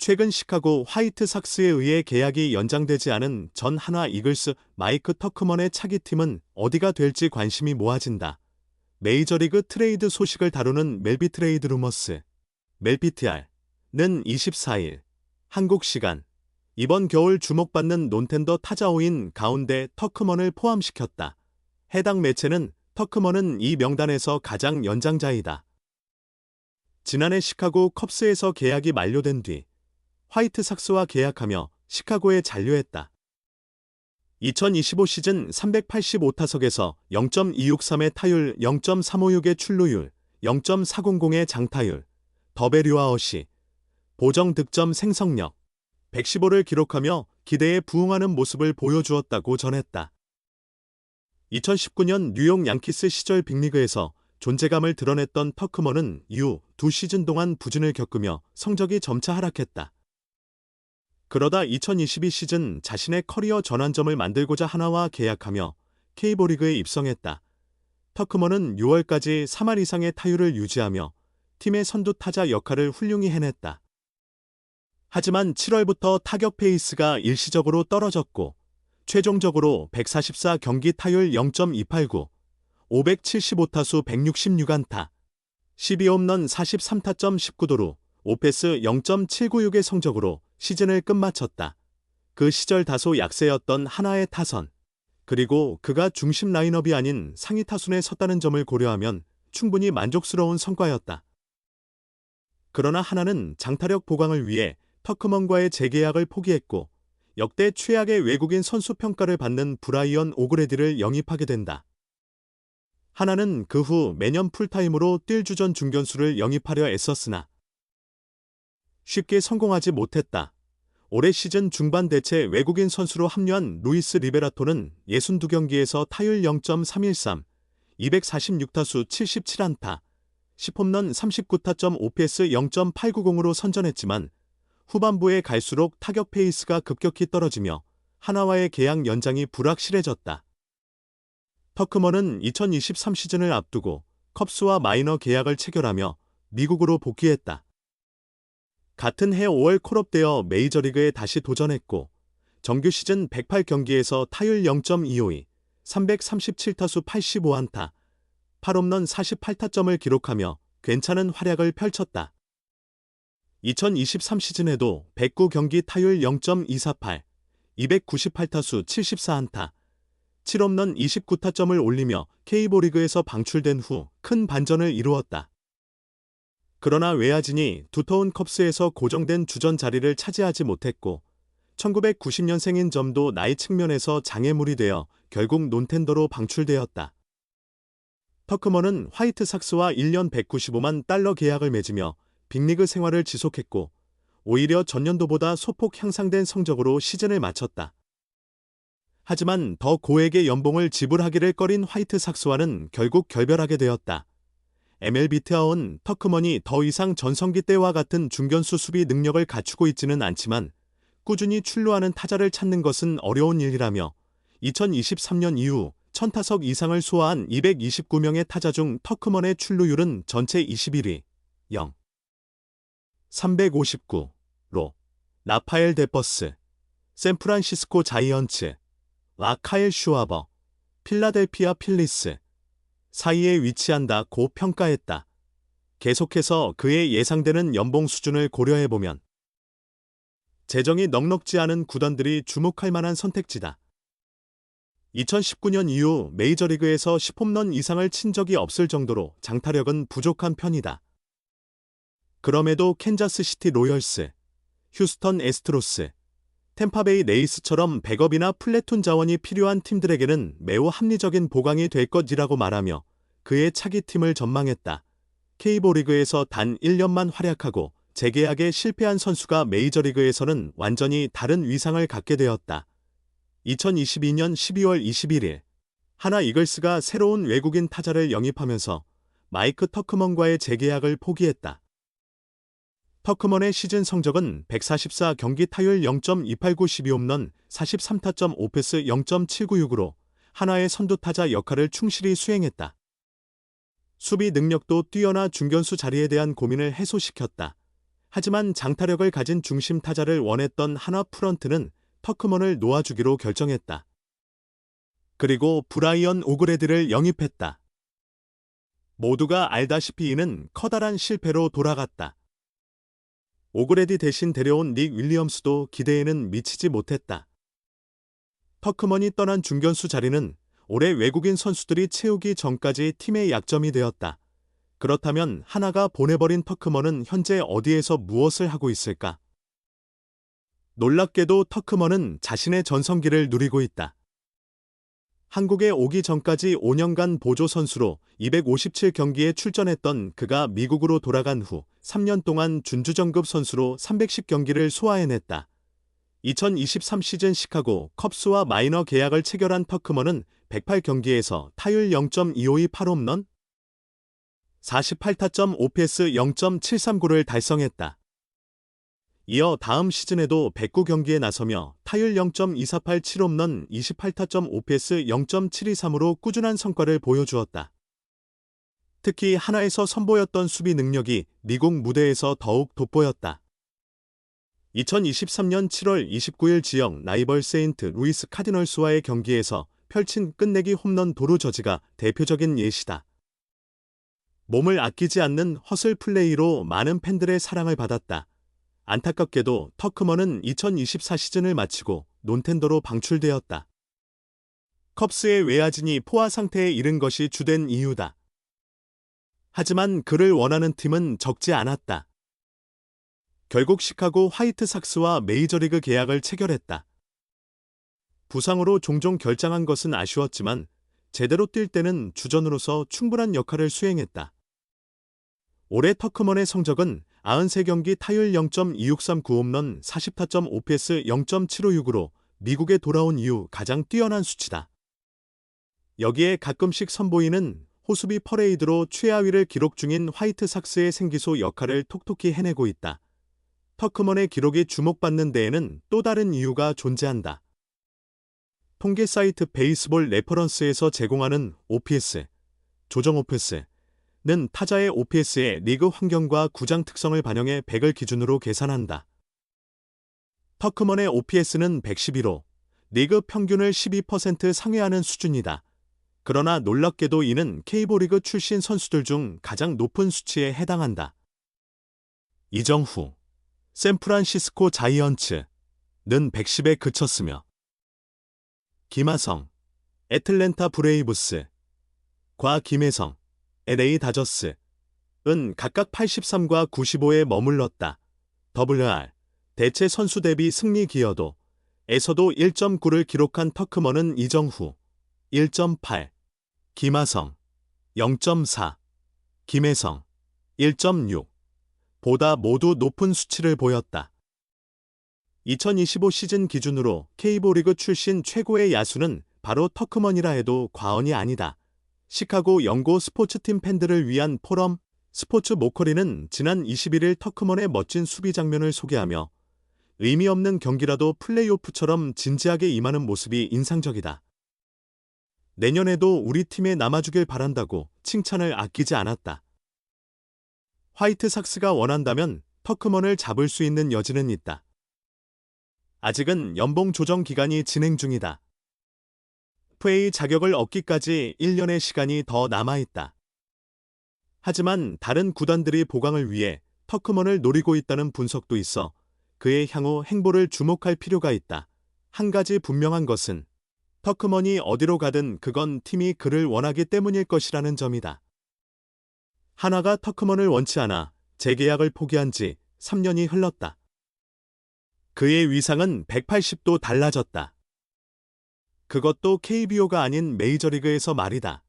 최근 시카고 화이트삭스에 의해 계약이 연장되지 않은 전 한화 이글스 마이크 터크먼의 차기 팀은 어디가 될지 관심이 모아진다. 메이저리그 트레이드 소식을 다루는 멜비 트레이드 루머스, 멜비TR는 24일 한국 시간 이번 겨울 주목받는 논텐더 타자 5인 가운데 터크먼을 포함시켰다. 해당 매체는 터크먼은 이 명단에서 가장 연장자이다. 지난해 시카고 컵스에서 계약이 만료된 뒤 화이트삭스와 계약하며 시카고에 잔류했다. 2025 시즌 385타석에서 0.263의 타율, 0.356의 출루율, 0.400의 장타율, 더베류아웃이, 보정 득점 생성력, 115를 기록하며 기대에 부응하는 모습을 보여주었다고 전했다. 2019년 뉴욕 양키스 시절 빅리그에서 존재감을 드러냈던 터크먼은 이후 2시즌 동안 부진을 겪으며 성적이 점차 하락했다. 그러다 2022 시즌 자신의 커리어 전환점을 만들고자 한화와 계약하며 K리그에 입성했다. 터크먼은 6월까지 3할 이상의 타율을 유지하며 팀의 선두 타자 역할을 훌륭히 해냈다. 하지만 7월부터 타격 페이스가 일시적으로 떨어졌고 최종적으로 144경기 타율 0.289, 575타수 166안타, 12홈런 43타점 19도루, 오페스 0.796의 성적으로 시즌을 끝마쳤다. 그 시절 다소 약세였던 한화의 타선, 그리고 그가 중심 라인업이 아닌 상위 타순에 섰다는 점을 고려하면 충분히 만족스러운 성과였다. 그러나 한화는 장타력 보강을 위해 터크먼과의 재계약을 포기했고 역대 최악의 외국인 선수 평가를 받는 브라이언 오그레디를 영입하게 된다. 한화는 그 후 매년 풀타임으로 뛸 주전 중견수를 영입하려 애썼으나 쉽게 성공하지 못했다. 올해 시즌 중반 대체 외국인 선수로 합류한 루이스 리베라토는 62경기에서 타율 0.313, 246타수 77안타, 10홈런 39타점 OPS 0.890으로 선전했지만 후반부에 갈수록 타격 페이스가 급격히 떨어지며 한화와의 계약 연장이 불확실해졌다. 터크먼은 2023 시즌을 앞두고 컵스와 마이너 계약을 체결하며 미국으로 복귀했다. 같은 해 5월 콜업되어 메이저리그에 다시 도전했고 정규 시즌 108경기에서 타율 0.252, 337타수 85안타, 8홈런 48타점을 기록하며 괜찮은 활약을 펼쳤다. 2023 시즌에도 109경기 타율 0.248, 298타수 74안타, 7홈런 29타점을 올리며 K리그에서 방출된 후 큰 반전을 이루었다. 그러나 외야진이 두터운 컵스에서 고정된 주전 자리를 차지하지 못했고 1990년생인 점도 나이 측면에서 장애물이 되어 결국 논텐더로 방출되었다. 터크먼은 화이트삭스와 1년 195만 달러 계약을 맺으며 빅리그 생활을 지속했고 오히려 전년도보다 소폭 향상된 성적으로 시즌을 마쳤다. 하지만 더 고액의 연봉을 지불하기를 꺼린 화이트삭스와는 결국 결별하게 되었다. MLBT아온 터크먼이 더 이상 전성기 때와 같은 중견수 수비 능력을 갖추고 있지는 않지만 꾸준히 출루하는 타자를 찾는 것은 어려운 일이라며 2023년 이후 1000타석 이상을 소화한 229명의 타자 중 터크먼의 출루율은 전체 21위, 0. 359로 라파엘 데버스, 샌프란시스코 자이언츠, 라카엘 슈와버, 필라델피아 필리스 사이에 위치한다고 평가했다. 계속해서 그의 예상되는 연봉 수준을 고려해보면 재정이 넉넉지 않은 구단들이 주목할 만한 선택지다. 2019년 이후 메이저리그에서 10홈런 이상을 친 적이 없을 정도로 장타력은 부족한 편이다. 그럼에도 캔자스시티 로열스, 휴스턴 애스트로스, 템파베이 레이스처럼 백업이나 플래툰 자원이 필요한 팀들에게는 매우 합리적인 보강이 될 것이라고 말하며 그의 차기 팀을 전망했다. K리그에서 단 1년만 활약하고 재계약에 실패한 선수가 메이저리그에서는 완전히 다른 위상을 갖게 되었다. 2022년 12월 21일 한화 이글스가 새로운 외국인 타자를 영입하면서 마이크 터크먼과의 재계약을 포기했다. 터크먼의 시즌 성적은 144경기 타율 0.289 12홈런 43타점 오페스 0.796으로 한화의 선두타자 역할을 충실히 수행했다. 수비 능력도 뛰어나 중견수 자리에 대한 고민을 해소시켰다. 하지만 장타력을 가진 중심 타자를 원했던 한화 프런트는 터크먼을 놓아주기로 결정했다. 그리고 브라이언 오그레디를 영입했다. 모두가 알다시피 이는 커다란 실패로 돌아갔다. 오그레디 대신 데려온 닉 윌리엄스도 기대에는 미치지 못했다. 터크먼이 떠난 중견수 자리는 올해 외국인 선수들이 채우기 전까지 팀의 약점이 되었다. 그렇다면 하나가 보내버린 터크먼은 현재 어디에서 무엇을 하고 있을까? 놀랍게도 터크먼은 자신의 전성기를 누리고 있다. 한국에 오기 전까지 5년간 보조 선수로 257경기에 출전했던 그가 미국으로 돌아간 후 3년 동안 준주전급 선수로 310경기를 소화해냈다. 2023 시즌 시카고 컵스와 마이너 계약을 체결한 터크먼은 108경기에서 타율 0.252 8홈런, 48타점 OPS 0.739를 달성했다. 이어 다음 시즌에도 109경기에 나서며 타율 0.248 7홈런 28타점 OPS 0.723으로 꾸준한 성과를 보여주었다. 특히 하나에서 선보였던 수비 능력이 미국 무대에서 더욱 돋보였다. 2023년 7월 29일 지역 라이벌 세인트 루이스 카디널스와의 경기에서 펼친 끝내기 홈런 도루 저지가 대표적인 예시다. 몸을 아끼지 않는 허슬 플레이로 많은 팬들의 사랑을 받았다. 안타깝게도 터크먼은 2024 시즌을 마치고 논텐더로 방출되었다. 컵스의 외야진이 포화 상태에 이른 것이 주된 이유다. 하지만 그를 원하는 팀은 적지 않았다. 결국 시카고 화이트삭스와 메이저리그 계약을 체결했다. 부상으로 종종 결장한 것은 아쉬웠지만 제대로 뛸 때는 주전으로서 충분한 역할을 수행했다. 올해 터크먼의 성적은 93경기 타율 0.2639홈런 40타점 OPS 0.756으로 미국에 돌아온 이후 가장 뛰어난 수치다. 여기에 가끔씩 선보이는 호수비 퍼레이드로 최하위를 기록 중인 화이트삭스의 생기소 역할을 톡톡히 해내고 있다. 터크먼의 기록이 주목받는 데에는 또 다른 이유가 존재한다. 통계 사이트 베이스볼 레퍼런스에서 제공하는 OPS, 조정 OPS는 타자의 OPS의 리그 환경과 구장 특성을 반영해 100을 기준으로 계산한다. 터크먼의 OPS는 112로 리그 평균을 12% 상회하는 수준이다. 그러나 놀랍게도 이는 K리그 출신 선수들 중 가장 높은 수치에 해당한다. 이정후, 샌프란시스코 자이언츠는 110에 그쳤으며 김하성, 애틀랜타 브레이브스, 김혜성, LA 다저스는 각각 83과 95에 머물렀다. WR, 대체 선수 대비 승리 기여도에서도 1.9를 기록한 터크먼은 이정후, 1.8, 김하성, 0.4, 김혜성, 1.6 보다 모두 높은 수치를 보였다. 2025 시즌 기준으로 K리그 출신 최고의 야수는 바로 터크먼이라 해도 과언이 아니다. 시카고 연고 스포츠팀 팬들을 위한 포럼 스포츠 모커리는 지난 21일 터크먼의 멋진 수비 장면을 소개하며 의미 없는 경기라도 플레이오프처럼 진지하게 임하는 모습이 인상적이다. 내년에도 우리 팀에 남아주길 바란다고 칭찬을 아끼지 않았다. 화이트삭스가 원한다면 터크먼을 잡을 수 있는 여지는 있다. 아직은 연봉 조정 기간이 진행 중이다. FA 자격을 얻기까지 1년의 시간이 더 남아있다. 하지만 다른 구단들이 보강을 위해 터크먼을 노리고 있다는 분석도 있어 그의 향후 행보를 주목할 필요가 있다. 한 가지 분명한 것은 터크먼이 어디로 가든 그건 팀이 그를 원하기 때문일 것이라는 점이다. 한화가 터크먼을 원치 않아 재계약을 포기한 지 3년이 흘렀다. 그의 위상은 180도 달라졌다. 그것도 KBO가 아닌 메이저리그에서 말이다.